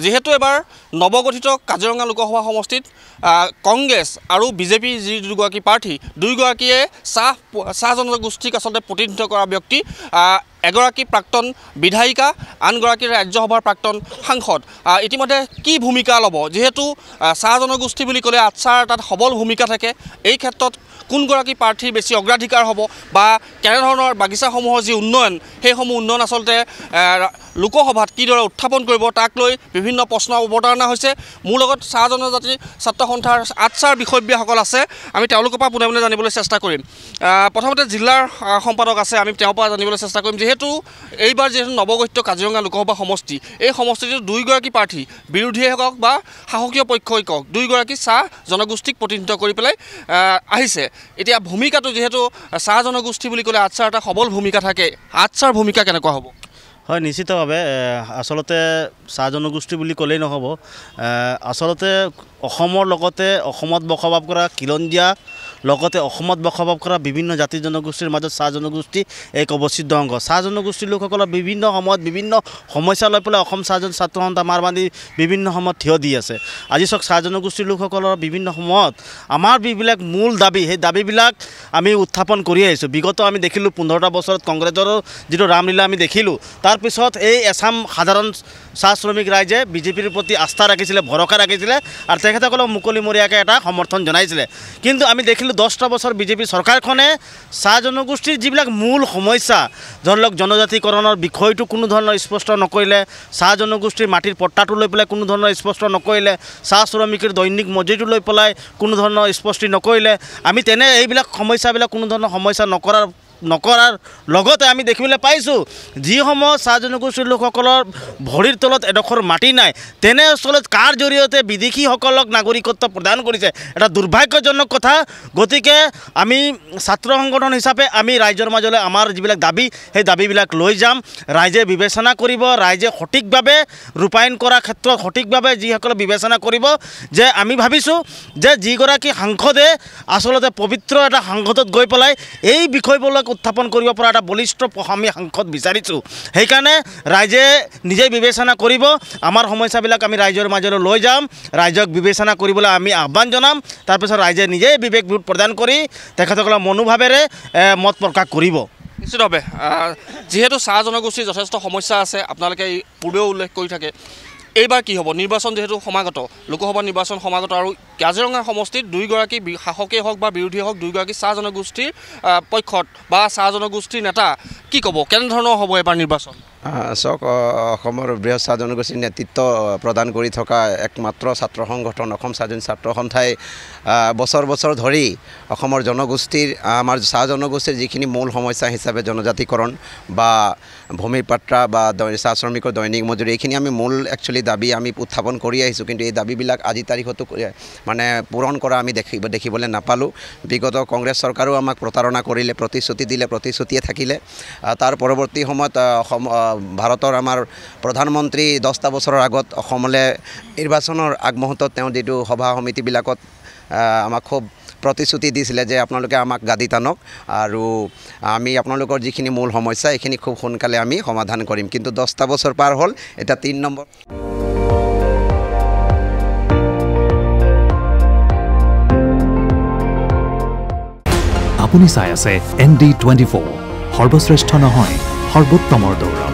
যেহেতু এবাৰ নৱগঠিত কাজিৰঙা লোকসভা সমষ্টিত কংগ্ৰেছ আৰু বিজেপি যি দুগৰাকী প্ৰাৰ্থী দুয়োগৰাকীয়ে চাহ জনগোষ্ঠীক আচলতে প্ৰতিনিধিত্ব কৰা ব্যক্তি এগৰাকী প্ৰাক্তন বিধায়িকা আনগৰাকী ৰাজ্যসভাৰ প্ৰাক্তন সাংসদ ইতিমধ্যে কি ভূমিকা ল'ব যেহেতু চাহ জনগোষ্ঠী বুলি ক'লে আচ্ছাৰ তাত সবল ভূমিকা থাকে এই ক্ষেত্ৰত কোনগৰাকী প্ৰাৰ্থীৰ বেছি অগ্ৰাধিকাৰ হ'ব বা কেনেধৰণৰ বাগিচাসমূহৰ যি উন্নয়ন সেইসমূহ উন্নয়ন আচলতে লোকসভাত কিদৰে উত্থাপন কৰিব তাক লৈ বিভিন্ন প্ৰশ্ন অৱতাৰণা হৈছে মোৰ লগত চাহ জনজাতি ছাত্ৰ সন্থাৰ আচ্ছাৰ বিষয়ববীয়াসকল আছে আমি তেওঁলোকৰ পৰা পোনে পোনে জানিবলৈ চেষ্টা কৰিম প্ৰথমতে জিলাৰ সম্পাদক আছে আমি তেওঁৰ পৰা জানিবলৈ চেষ্টা কৰিম যেহেতু এইবাৰ যেহেতু নৱগঠিত কাজিৰঙা লোকসভা সমষ্টি এই সমষ্টিটোত দুয়োগৰাকী প্ৰাৰ্থী বিৰোধীয়ে হওক বা শাসকীয় পক্ষই হওক দুয়োগৰাকী চাহ জনগোষ্ঠীক প্ৰতিনিধিত্ব কৰি পেলাই আহিছে এতিয়া ভূমিকাটো যেহেতু চাহ জনগোষ্ঠী বুলি ক'লে আচ্ছাৰ এটা সবল ভূমিকা থাকে আচ্ছাৰ ভূমিকা কেনেকুৱা হ'ব হয় নিশ্চিতভাৱে আসলতে চাহ জনগোষ্ঠী বুলি ক'লেই নহ'ব আসলতে অসমৰ লগতে অসমত বসবাস কৰা খিলঞ্জীয়া লগতে অসমত বসবাস কৰা বিভিন্ন জাতি জনগোষ্ঠীৰ মাজত চাহ জনগোষ্ঠী এক অৱস্থিত অংগ চাহ জনগোষ্ঠীৰ লোকসকলৰ বিভিন্ন সময়ত বিভিন্ন সমস্যা লৈ পেলাই অসম চাহ ছাত্ৰ সন্থা মাৰ বান্ধি বিভিন্ন সময়ত থিয় দি আছে আজি চাওক চাহ জনগোষ্ঠীৰ লোকসকলৰ বিভিন্ন সময়ত আমাৰ যিবিলাক মূল দাবী সেই দাবীবিলাক আমি উত্থাপন কৰি আহিছোঁ বিগত আমি দেখিলোঁ 15টা বছৰত কংগ্ৰেছৰ যিটো ৰামলীলা আমি দেখিলোঁ তাৰপিছত এই এছাম সাধাৰণ চাহ শ্ৰমিক ৰাইজে বিজেপিৰ প্ৰতি আস্থা ৰাখিছিলে ভৰসা ৰাখিছিলে আৰু তেখেতসকলক মুকলিমূৰীয়াকৈ এটা সমৰ্থন জনাইছিলে কিন্তু আমি দেখিলোঁ 10টা বছৰ বিজেপি চৰকাৰখনে চাহ জনগোষ্ঠীৰ যিবিলাক মূল সমস্যা ধৰি লওক জনজাতিকৰণৰ বিষয়টো কোনো ধৰণৰ স্পষ্ট নকৰিলে চাহ জনগোষ্ঠীৰ মাটিৰ পট্টাটো লৈ পেলাই কোনো ধৰণৰ স্পষ্ট নকৰিলে চাহ শ্ৰমিকৰ দৈনিক মজুৰিটো লৈ পেলাই কোনো ধৰণৰ স্পষ্টি নকৰিলে আমি তেনে এইবিলাক সমস্যাবিলাক কোনো ধৰণৰ সমস্যা নকৰাৰ লগতে আমি দেখিবলৈ পাইছোঁ যিসমূহ চাহ জনগোষ্ঠীৰ লোকসকলৰ ভৰিৰ তলত এডোখৰ মাটি নাই তেনে অঞ্চলত কাৰ জৰিয়তে বিদেশীসকলক নাগৰিকত্ব প্ৰদান কৰিছে এটা দুৰ্ভাগ্যজনক কথা গতিকে আমি ছাত্ৰ সংগঠন হিচাপে আমি ৰাইজৰ মাজলৈ আমাৰ যিবিলাক দাবী সেই দাবীবিলাক লৈ যাম ৰাইজে বিবেচনা কৰিব ৰাইজে সঠিকভাৱে ৰূপায়ণ কৰাৰ ক্ষেত্ৰত সঠিকভাৱে যিসকলে বিবেচনা কৰিব যে আমি ভাবিছোঁ যে যিগৰাকী সাংসদে আচলতে পবিত্ৰ এটা সাংসদত গৈ পেলাই এই বিষয়বিলাক উত্থাপন কৰিব পৰা এটা বলিষ্ঠ আমি সাংসদ বিচাৰিছোঁ সেইকাৰণে ৰাইজে নিজে বিবেচনা কৰিব আমাৰ সমস্যাবিলাক আমি ৰাইজৰ মাজলৈ লৈ যাম ৰাইজক বিবেচনা কৰিবলৈ আমি আহ্বান জনাম তাৰপিছত ৰাইজে নিজে বিবেকবোধ প্ৰদান কৰি তেখেতসকলৰ মনোভাৱেৰে মত প্ৰকাশ কৰিব নিশ্চিতভাৱে যেহেতু চাহ জনগোষ্ঠীৰ যথেষ্ট সমস্যা আছে আপোনালোকে পূৰ্বেও উল্লেখ কৰি থাকে এইবাৰ কি হ'ব নিৰ্বাচন যেহেতু সমাগত লোকসভা নিৰ্বাচন সমাগত আৰু কাজিৰঙা সমষ্টিত দুয়োগৰাকী শাসকেই হওক বা বিৰোধীয়ে হওক দুয়োগৰাকী চাহ জনগোষ্ঠীৰ পক্ষত বা চাহ জনগোষ্ঠীৰ নেতা কি ক'ব কেনেধৰণৰ হ'ব এবাৰ নিৰ্বাচন চাওক অসমৰ বৃহৎ চাহ জনগোষ্ঠীৰ নেতৃত্ব প্ৰদান কৰি থকা একমাত্ৰ ছাত্ৰ সংগঠন অসম চাহ ছাত্ৰ সন্থাই বছৰ বছৰ ধৰি অসমৰ জনগোষ্ঠীৰ আমাৰ চাহ জনগোষ্ঠীৰ যিখিনি মূল সমস্যা হিচাপে জনজাতিকৰণ বা ভূমিৰ পাট্টা বা চাহ শ্ৰমিকৰ দৈনিক মজুৰি এইখিনি আমি মূল একচুৱেলি দাবী আমি উত্থাপন কৰি আহিছোঁ কিন্তু এই দাবীবিলাক আজি তাৰিখতো মানে পূৰণ কৰা আমি দেখিবলৈ নাপালোঁ বিগত কংগ্ৰেছ চৰকাৰেও আমাক প্ৰতাৰণা কৰিলে প্ৰতিশ্ৰুতি দিলে প্ৰতিশ্ৰুতিয়ে থাকিলে তাৰ পৰৱৰ্তী সময়ত অসম ভাৰতৰ আমাৰ প্ৰধানমন্ত্ৰী 10টা বছৰৰ আগত অসমলৈ নিৰ্বাচনৰ আগমুহূৰ্তত তেওঁ যিটো সভা সমিতিবিলাকত আমাক খুব প্ৰতিশ্ৰুতি দিছিলে যে আপোনালোকে আমাক গাদী টানক আৰু আমি আপোনালোকৰ যিখিনি মূল সমস্যা এইখিনি খুব সোনকালে আমি সমাধান কৰিম কিন্তু 10টা বছৰ পাৰ হ'ল এটা 3 নম্বৰ আপুনি চাই আছে ND24 সৰ্বশ্ৰেষ্ঠ নহয় সৰ্বোত্তমৰ দৌৰ